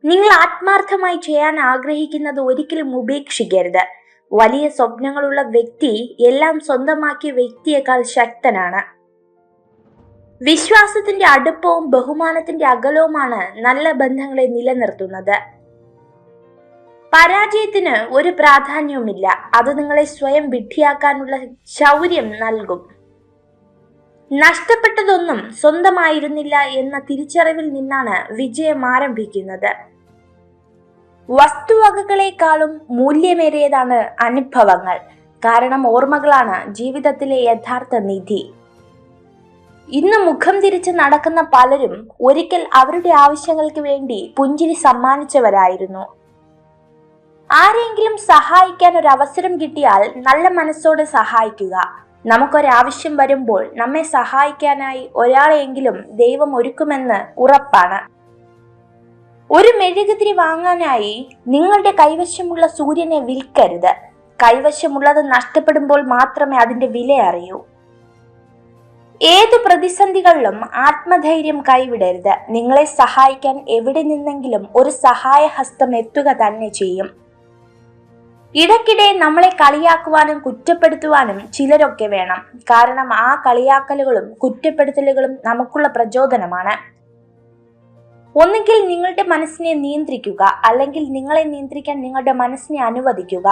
നിങ്ങൾ ആത്മാർത്ഥമായി ചെയ്യാൻ ആഗ്രഹിക്കുന്നത് ഒരിക്കലും ഉപേക്ഷിക്കരുത്. വലിയ സ്വപ്നങ്ങളുള്ള വ്യക്തി എല്ലാം സ്വന്തമാക്കിയ വ്യക്തിയേക്കാൾ ശക്തനാണ്. വിശ്വാസത്തിന്റെ അടുപ്പവും ബഹുമാനത്തിന്റെ അകലവുമാണ് നല്ല ബന്ധങ്ങളെ നിലനിർത്തുന്നത്. പരാജയത്തിന് ഒരു പ്രാധാന്യവുമില്ല. അത് നിങ്ങളെ സ്വയം വിഡ്ഢിയാക്കാനുള്ള ശൗര്യം നൽകും. നഷ്ടപ്പെട്ടതൊന്നും സ്വന്തമായിരുന്നില്ല എന്ന തിരിച്ചറിവിൽ നിന്നാണ് വിജയം ആരംഭിക്കുന്നത്. വസ്തുവകകളെക്കാളും മൂല്യമേറിയതാണ് അനുഭവങ്ങൾ. കാരണം ഓർമ്മകളാണ് ജീവിതത്തിലെ യഥാർത്ഥ നിധി. ഇന്ന് മുഖം തിരിച്ച് നടക്കുന്ന പലരും ഒരിക്കൽ അവരുടെ ആവശ്യങ്ങൾക്ക് വേണ്ടി പുഞ്ചിരി സമ്മാനിച്ചവരായിരുന്നു. ആരെങ്കിലും സഹായിക്കാൻ ഒരു അവസരം കിട്ടിയാൽ നല്ല മനസ്സോടെ സഹായിക്കുക. നമുക്കൊരാവശ്യം വരുമ്പോൾ നമ്മെ സഹായിക്കാനായി ഒരാളെയെങ്കിലും ദൈവം ഒരുക്കുമെന്ന് ഉറപ്പാണ്. ഒരു മെഴുകുതിരി വാങ്ങാനായി നിങ്ങളുടെ കൈവശമുള്ള സൂര്യനെ വിൽക്കരുത്. കൈവശമുള്ളത് നഷ്ടപ്പെടുമ്പോൾ മാത്രമേ അതിന്റെ വില അറിയൂ. ഏതു പ്രതിസന്ധികളിലും ആത്മധൈര്യം കൈവിടരുത്. നിങ്ങളെ സഹായിക്കാൻ എവിടെ നിന്നെങ്കിലും ഒരു സഹായഹസ്തം എത്തുക തന്നെ ചെയ്യും. ഇടയ്ക്കിടെ നമ്മളെ കളിയാക്കുവാനും കുറ്റപ്പെടുത്തുവാനും ചിലരൊക്കെ വേണം. കാരണം ആ കളിയാക്കലുകളും കുറ്റപ്പെടുത്തലുകളും നമുക്കുള്ള പ്രചോദനമാണ്. ഒന്നുകിൽ നിങ്ങളുടെ മനസ്സിനെ നിയന്ത്രിക്കുക, അല്ലെങ്കിൽ നിങ്ങളെ നിയന്ത്രിക്കാൻ നിങ്ങളുടെ മനസ്സിനെ അനുവദിക്കുക.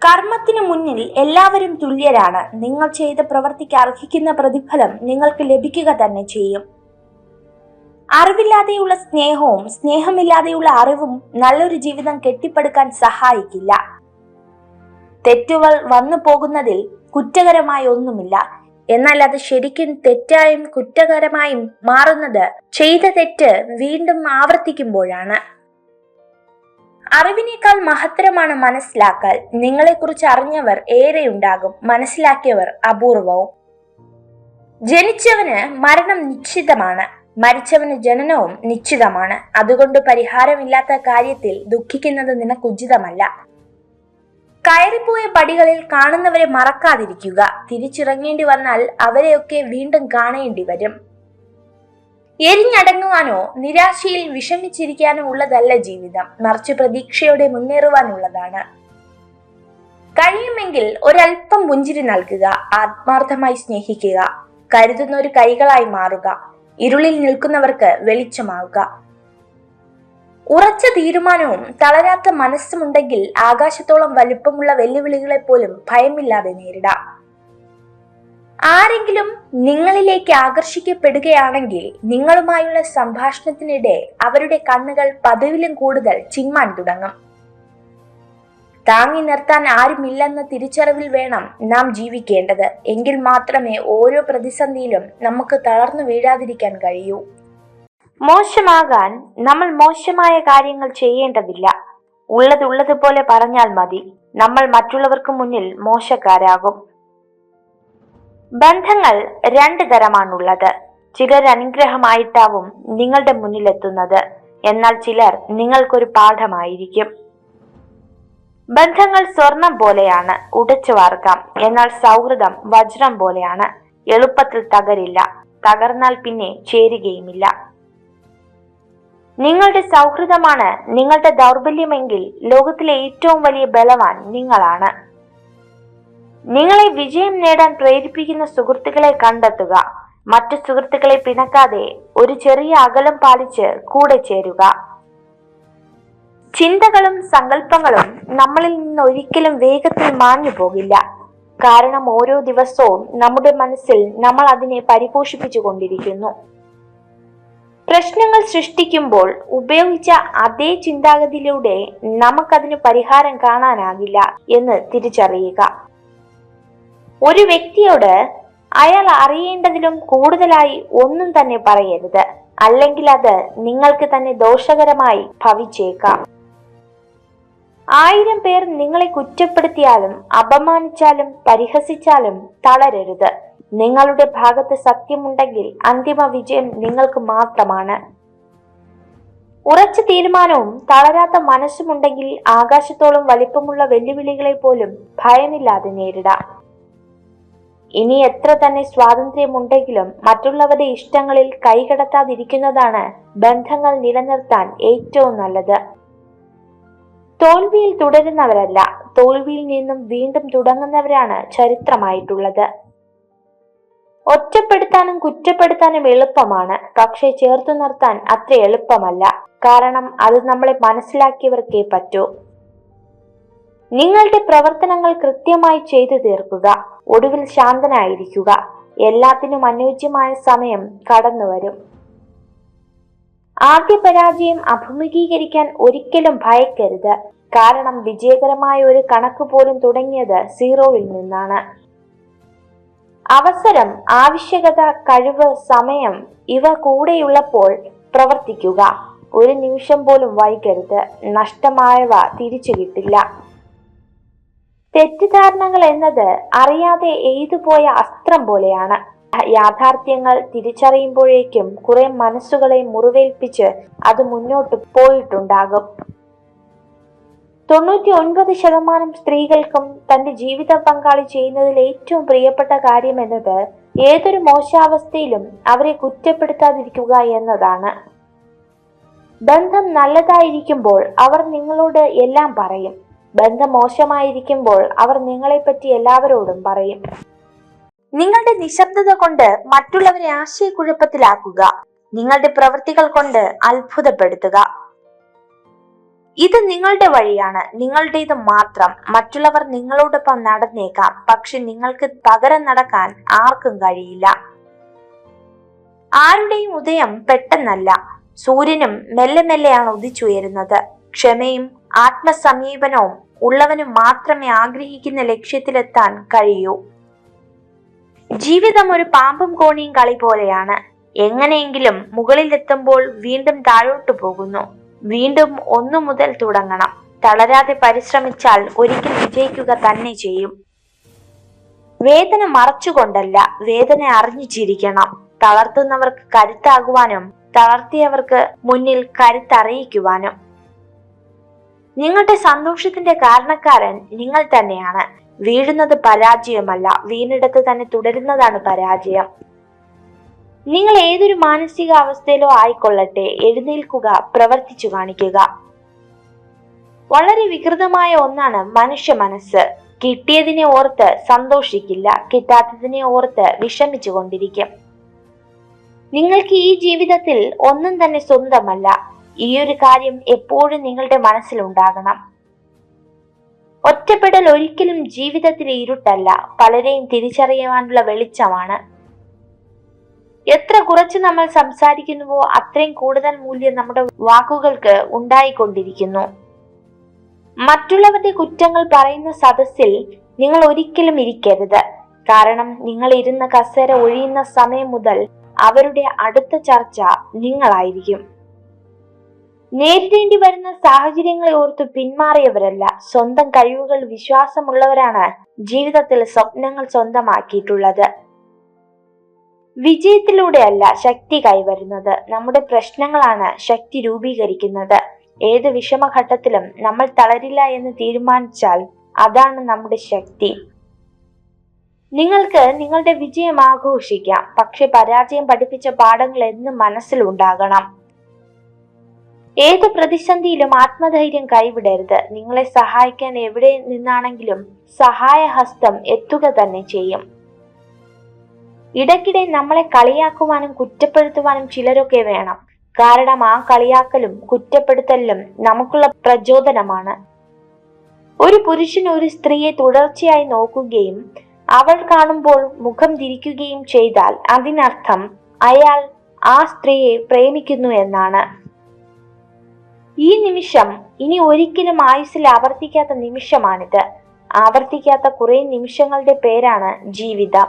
കർമ്മത്തിന് മുന്നിൽ എല്ലാവരും തുല്യരാണ്. നിങ്ങൾ ചെയ്ത പ്രവൃത്തിക്ക് അർഹിക്കുന്ന പ്രതിഫലം നിങ്ങൾക്ക് ലഭിക്കുക തന്നെ ചെയ്യും. അറിവില്ലാതെയുള്ള സ്നേഹവും സ്നേഹമില്ലാതെയുള്ള അറിവും നല്ലൊരു ജീവിതം കെട്ടിപ്പടുക്കാൻ സഹായിക്കില്ല. തെറ്റുകൾ വന്നു പോകുന്നതിൽ കുറ്റകരമായ ഒന്നുമില്ല. എന്നാൽ അത് ശരിക്കും തെറ്റായും കുറ്റകരമായും മാറുന്നത് ചെയ്ത തെറ്റ് വീണ്ടും ആവർത്തിക്കുമ്പോഴാണ്. അറിവിനേക്കാൾ മഹത്തരമാണ് മനസ്സിലാക്കൽ. നിങ്ങളെക്കുറിച്ച് അറിഞ്ഞവർ ഏറെയുണ്ടാകും, മനസ്സിലാക്കിയവർ അപൂർവവും. ജനിച്ചവന് മരണം നിശ്ചിതമാണ്, മരിച്ചവന് ജനനവും നിശ്ചിതമാണ്. അതുകൊണ്ട് പരിഹാരമില്ലാത്ത കാര്യത്തിൽ ദുഃഖിക്കുന്നത് നിനക്ക് ഉചിതമല്ല. കയറിപ്പോയ പടികളിൽ കാണുന്നവരെ മറക്കാതിരിക്കുക. തിരിച്ചിറങ്ങേണ്ടി വന്നാൽ അവരെയൊക്കെ വീണ്ടും കാണേണ്ടി വരും. എരിഞ്ഞടങ്ങുവാനോ നിരാശയിൽ വിഷമിച്ചിരിക്കാനോ ഉള്ളതല്ല ജീവിതം, മറിച്ച് പ്രതീക്ഷയോടെ മുന്നേറുവാനുള്ളതാണ്. കഴിയുമെങ്കിൽ ഒരൽപ്പം പുഞ്ചിരി നൽകുക. ആത്മാർത്ഥമായി സ്നേഹിക്കുക. കരുതുന്ന ഒരു കൈകളായി മാറുക. ഇരുളിൽ നിൽക്കുന്നവർക്ക് വെളിച്ചമാവുക. ഉറച്ച തീരുമാനവും തളരാത്ത മനസ്സുമുണ്ടെങ്കിൽ ആകാശത്തോളം വലിപ്പമുള്ള വെല്ലുവിളികളെ പോലും ഭയമില്ലാതെ നേരിടാം. ആരെങ്കിലും നിങ്ങളിലേക്ക് ആകർഷിക്കപ്പെടുകയാണെങ്കിൽ നിങ്ങളുമായുള്ള സംഭാഷണത്തിനിടെ അവരുടെ കണ്ണുകൾ പതിവിലും കൂടുതൽ ചിമ്മാൻ തുടങ്ങും. താങ്ങി നിർത്താൻ ആരുമില്ലെന്ന തിരിച്ചറിവിൽ വേണം നാം ജീവിക്കേണ്ടത്. എങ്കിൽ മാത്രമേ ഓരോ പ്രതിസന്ധിയിലും നമുക്ക് തളർന്നു വീഴാതിരിക്കാൻ കഴിയൂ. മോശമാകാൻ നമ്മൾ മോശമായ കാര്യങ്ങൾ ചെയ്യേണ്ടതില്ല. ഉള്ളതുപോലെ പറഞ്ഞാൽ മതി. നമ്മൾ മറ്റുള്ളവർക്ക് മുന്നിൽ മോശക്കാരാകും. ബന്ധങ്ങൾ രണ്ടു തരമാണുള്ളത്. ചിലർ അനുഗ്രഹമായിട്ടാവും നിങ്ങളുടെ മുന്നിലെത്തുന്നത്, എന്നാൽ ചിലർ നിങ്ങൾക്കൊരു പാഠമായിരിക്കും. ബന്ധങ്ങൾ സ്വർണം പോലെയാണ്, ഉടച്ചു വാർക്കാം. എന്നാൽ സൗഹൃദം വജ്രം പോലെയാണ്, എളുപ്പത്തിൽ തകരില്ല. തകർന്നാൽ പിന്നെ ചേരുകയുമില്ല. നിങ്ങളുടെ സൗഹൃദമാണ് നിങ്ങളുടെ ദൗർബല്യമെങ്കിൽ ലോകത്തിലെ ഏറ്റവും വലിയ ബലവാൻ നിങ്ങളാണ്. നിങ്ങളെ വിജയം നേടാൻ പ്രേരിപ്പിക്കുന്ന സുഹൃത്തുക്കളെ കണ്ടെത്തുക. മറ്റു സുഹൃത്തുക്കളെ പിണക്കാതെ ഒരു ചെറിയ അകലം പാലിച്ച് കൂടെ ചേരുക. ചിന്തകളും സങ്കല്പങ്ങളും നമ്മളിൽ നിന്ന് ഒരിക്കലും വേഗത്തിൽ മാഞ്ഞു പോകില്ല. കാരണം ഓരോ ദിവസവും നമ്മുടെ മനസ്സിൽ നമ്മൾ അതിനെ പരിപോഷിപ്പിച്ചു കൊണ്ടിരിക്കുന്നു. പ്രശ്നങ്ങൾ സൃഷ്ടിക്കുമ്പോൾ ഉപയോഗിച്ച അതേ ചിന്താഗതിയിലൂടെ നമുക്കതിന് പരിഹാരം കാണാനാകില്ല എന്ന് തിരിച്ചറിയുക. ഒരു വ്യക്തിയോട് അയാൾ അറിയേണ്ടതിലും കൂടുതലായി ഒന്നും തന്നെ പറയരുത്, അല്ലെങ്കിൽ അത് നിങ്ങൾക്ക് തന്നെ ദോഷകരമായി ഭവിച്ചേക്കാം. 1000 പേർ നിങ്ങളെ കുറ്റപ്പെടുത്തിയാലും അപമാനിച്ചാലും പരിഹസിച്ചാലും തളരരുത്. നിങ്ങളുടെ ഭാഗത്ത് സത്യമുണ്ടെങ്കിൽ അന്തിമ വിജയം നിങ്ങൾക്ക് മാത്രമാണ്. ഉറച്ച തീരുമാനവും തളരാത്ത മനസ്സുമുണ്ടെങ്കിൽ ആകാശത്തോളം വലിപ്പമുള്ള വെല്ലുവിളികളെ പോലും ഭയമില്ലാതെ നേരിടാം. ഇനി എത്ര തന്നെ സ്വാതന്ത്ര്യമുണ്ടെങ്കിലും മറ്റുള്ളവരുടെ ഇഷ്ടങ്ങളിൽ കൈകടത്താതിരിക്കുന്നതാണ് ബന്ധങ്ങൾ നിലനിർത്താൻ ഏറ്റവും നല്ലത്. തോൽവിയിൽ തുടരുന്നവരല്ല, തോൽവിയിൽ നിന്നും വീണ്ടും തുടങ്ങുന്നവരാണ് ചരിത്രമായിട്ടുള്ളത്. ഒറ്റപ്പെടുത്താനും കുറ്റപ്പെടുത്താനും എളുപ്പമാണ്, പക്ഷെ ചേർത്തു നിർത്താൻ അത്ര എളുപ്പമല്ല. കാരണം അത് നമ്മളെ മനസ്സിലാക്കിയവർക്കേ പറ്റൂ. നിങ്ങളുടെ പ്രവർത്തനങ്ങൾ കൃത്യമായി ചെയ്തു തീർക്കുക, ഒടുവിൽ ശാന്തനായിരിക്കുക. എല്ലാത്തിനും അനുയോജ്യമായ സമയം കടന്നു വരും. ആദ്യ പരാജയം അഭിമുഖീകരിക്കാൻ ഒരിക്കലും ഭയക്കരുത്. കാരണം വിജയകരമായ ഒരു കണക്ക് പോലും തുടങ്ങിയത് സീറോയിൽ നിന്നാണ്. അവസരം, ആവശ്യകത, കഴിവ്, സമയം ഇവ കൂടെയുള്ളപ്പോൾ പ്രവർത്തിക്കുക. ഒരു നിമിഷം പോലും വൈകരുത്. നഷ്ടമായവ തിരിച്ചു കിട്ടില്ല. തെറ്റിദ്ധാരണകൾ എന്നത് അറിയാതെ എയ്തുപോയ അസ്ത്രം പോലെയാണ്. യാഥാർത്ഥ്യങ്ങൾ തിരിച്ചറിയുമ്പോഴേക്കും കുറെ മനസ്സുകളെ മുറിവേൽപ്പിച്ച് അത് മുന്നോട്ട് പോയിട്ടുണ്ടാകും. 99% സ്ത്രീകൾക്കും തന്റെ ജീവിത പങ്കാളി ചെയ്യുന്നതിൽ ഏറ്റവും പ്രിയപ്പെട്ട കാര്യം എന്നത് ഏതൊരു മോശാവസ്ഥയിലും അവരെ കുറ്റപ്പെടുത്താതിരിക്കുക എന്നതാണ്. ബന്ധം നല്ലതായിരിക്കുമ്പോൾ അവർ നിങ്ങളോട് എല്ലാം പറയും. ബന്ധം മോശമായിരിക്കുമ്പോൾ അവർ നിങ്ങളെപ്പറ്റി എല്ലാവരോടും പറയും. നിങ്ങളുടെ നിശബ്ദത കൊണ്ട് മറ്റുള്ളവരെ ആശയക്കുഴപ്പത്തിലാക്കുക. നിങ്ങളുടെ പ്രവൃത്തികൾ കൊണ്ട് അത്ഭുതപ്പെടുത്തുക. ഇത് നിങ്ങളുടെ വഴിയാണ്, നിങ്ങളുടേത് മാത്രം. മറ്റുള്ളവർ നിങ്ങളോടൊപ്പം നടന്നേക്കാം, പക്ഷെ നിങ്ങൾക്ക് പകരം നടക്കാൻ ആർക്കും കഴിയില്ല. ആരുടെയും ഉദയം പെട്ടെന്നല്ല. സൂര്യനും മെല്ലെ മെല്ലെയാണ് ഉദിച്ചുയരുന്നത്. ക്ഷമയും ആത്മസമീപനവും ഉള്ളവന് മാത്രമേ ആഗ്രഹിക്കുന്ന ലക്ഷ്യത്തിലെത്താൻ കഴിയൂ. ജീവിതം ഒരു പാമ്പും കോണിയും കളി പോലെയാണ്. എങ്ങനെയെങ്കിലും മുകളിലെത്തുമ്പോൾ വീണ്ടും താഴോട്ടു പോകുന്നു. വീണ്ടും ഒന്നു മുതൽ തുടങ്ങണം. തളരാതെ പരിശ്രമിച്ചാൽ ഒരിക്കൽ വിജയിക്കുക തന്നെ ചെയ്യും. വേദന മറച്ചുകൊണ്ടല്ല, വേദന അറിഞ്ഞു ചിരിക്കണം. തളർത്തുന്നവർക്ക് കരുത്താകുവാനും തളർത്തിയവർക്ക് മുന്നിൽ കരുത്തറിയിക്കുവാനും. നിങ്ങളുടെ സന്തോഷത്തിന്റെ കാരണക്കാരൻ നിങ്ങൾ തന്നെയാണ്. വീഴുന്നത് പരാജയമല്ല, വീണിടത്ത് തന്നെ തുടരുന്നതാണ് പരാജയം. നിങ്ങൾ ഏതൊരു മാനസിക അവസ്ഥയിലോ ആയിക്കൊള്ളട്ടെ, എഴുന്നേൽക്കുക, പ്രവർത്തിച്ചു കാണിക്കുക. വളരെ വികൃതമായ ഒന്നാണ് മനുഷ്യ മനസ്സ്. കിട്ടിയതിനെ ഓർത്ത് സന്തോഷിക്കില്ല, കിട്ടാത്തതിനെ ഓർത്ത് വിഷമിച്ചു കൊണ്ടിരിക്കും. നിങ്ങൾക്ക് ഈ ജീവിതത്തിൽ ഒന്നും തന്നെ സ്വന്തമല്ല. ഈ ഒരു കാര്യം എപ്പോഴും നിങ്ങളുടെ മനസ്സിലുണ്ടാകണം. ഒറ്റപ്പെടൽ ഒരിക്കലും ജീവിതത്തിലെ ഇരുട്ടല്ല, പലരെയും തിരിച്ചറിയുവാനുള്ള വെളിച്ചമാണ്. എത്ര കുറച്ച് നമ്മൾ സംസാരിക്കുന്നുവോ അത്രയും കൂടുതൽ മൂല്യം നമ്മുടെ വാക്കുകൾക്ക് ഉണ്ടായിക്കൊണ്ടിരിക്കുന്നു. മറ്റുള്ളവരുടെ കുറ്റങ്ങൾ പറയുന്ന സദസ്സിൽ നിങ്ങൾ ഒരിക്കലും ഇരിക്കരുത്. കാരണം നിങ്ങൾ ഇരുന്ന കസേര ഒഴിയുന്ന സമയം മുതൽ അവരുടെ അടുത്ത ചർച്ച നിങ്ങളായിരിക്കും. നേരിടേണ്ടി വരുന്ന സാഹചര്യങ്ങളെ ഓർത്ത് പിന്മാറിയവരല്ല, സ്വന്തം കഴിവുകൾ വിശ്വാസമുള്ളവരാണ് ജീവിതത്തിൽ സ്വപ്നങ്ങൾ സ്വന്തമാക്കിയിട്ടുള്ളത്. വിജയത്തിലൂടെയല്ല ശക്തി കൈവരുന്നത്, നമ്മുടെ പ്രശ്നങ്ങളാണ് ശക്തി രൂപീകരിക്കുന്നത്. ഏത് വിഷമഘട്ടത്തിലും നമ്മൾ തളരില്ല എന്ന് തീരുമാനിച്ചാൽ അതാണ് നമ്മുടെ ശക്തി. നിങ്ങൾക്ക് നിങ്ങളുടെ വിജയം ആഘോഷിക്കാം, പക്ഷെ പരാജയം പഠിപ്പിച്ച പാഠങ്ങൾ എന്നും മനസ്സിലുണ്ടാകണം. ഏത് പ്രതിസന്ധിയിലും ആത്മധൈര്യം കൈവിടരുത്. നിങ്ങളെ സഹായിക്കാൻ എവിടെ നിന്നാണെങ്കിലും സഹായഹസ്തം എത്തുക തന്നെ ചെയ്യും. ഇടയ്ക്കിടെ നമ്മളെ കളിയാക്കുവാനും കുറ്റപ്പെടുത്തുവാനും ചിലരൊക്കെ വേണം. കാരണം ആ കളിയാക്കലും കുറ്റപ്പെടുത്തലും നമുക്കുള്ള പ്രചോദനമാണ്. ഒരു പുരുഷൻ ഒരു സ്ത്രീയെ തുടർച്ചയായി നോക്കുകയും അവൾ കാണുമ്പോൾ മുഖം തിരിക്കുകയും ചെയ്താൽ അതിനർത്ഥം അയാൾ ആ സ്ത്രീയെ പ്രേമിക്കുന്നു എന്നാണ്. ഈ നിമിഷം ഇനി ഒരിക്കലും ആയുസ്സിൽ ആവർത്തിക്കാത്ത നിമിഷമാണിത്. ആവർത്തിക്കാത്ത കുറെ നിമിഷങ്ങളുടെ പേരാണ് ജീവിതം.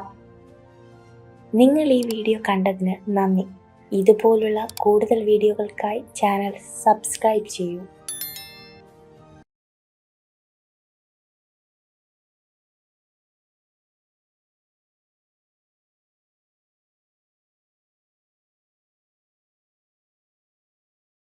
നിങ്ങൾ ഈ വീഡിയോ കണ്ടതിന് നന്ദി. ഇതുപോലുള്ള കൂടുതൽ വീഡിയോകൾക്കായി ചാനൽ സബ്സ്ക്രൈബ് ചെയ്യൂ.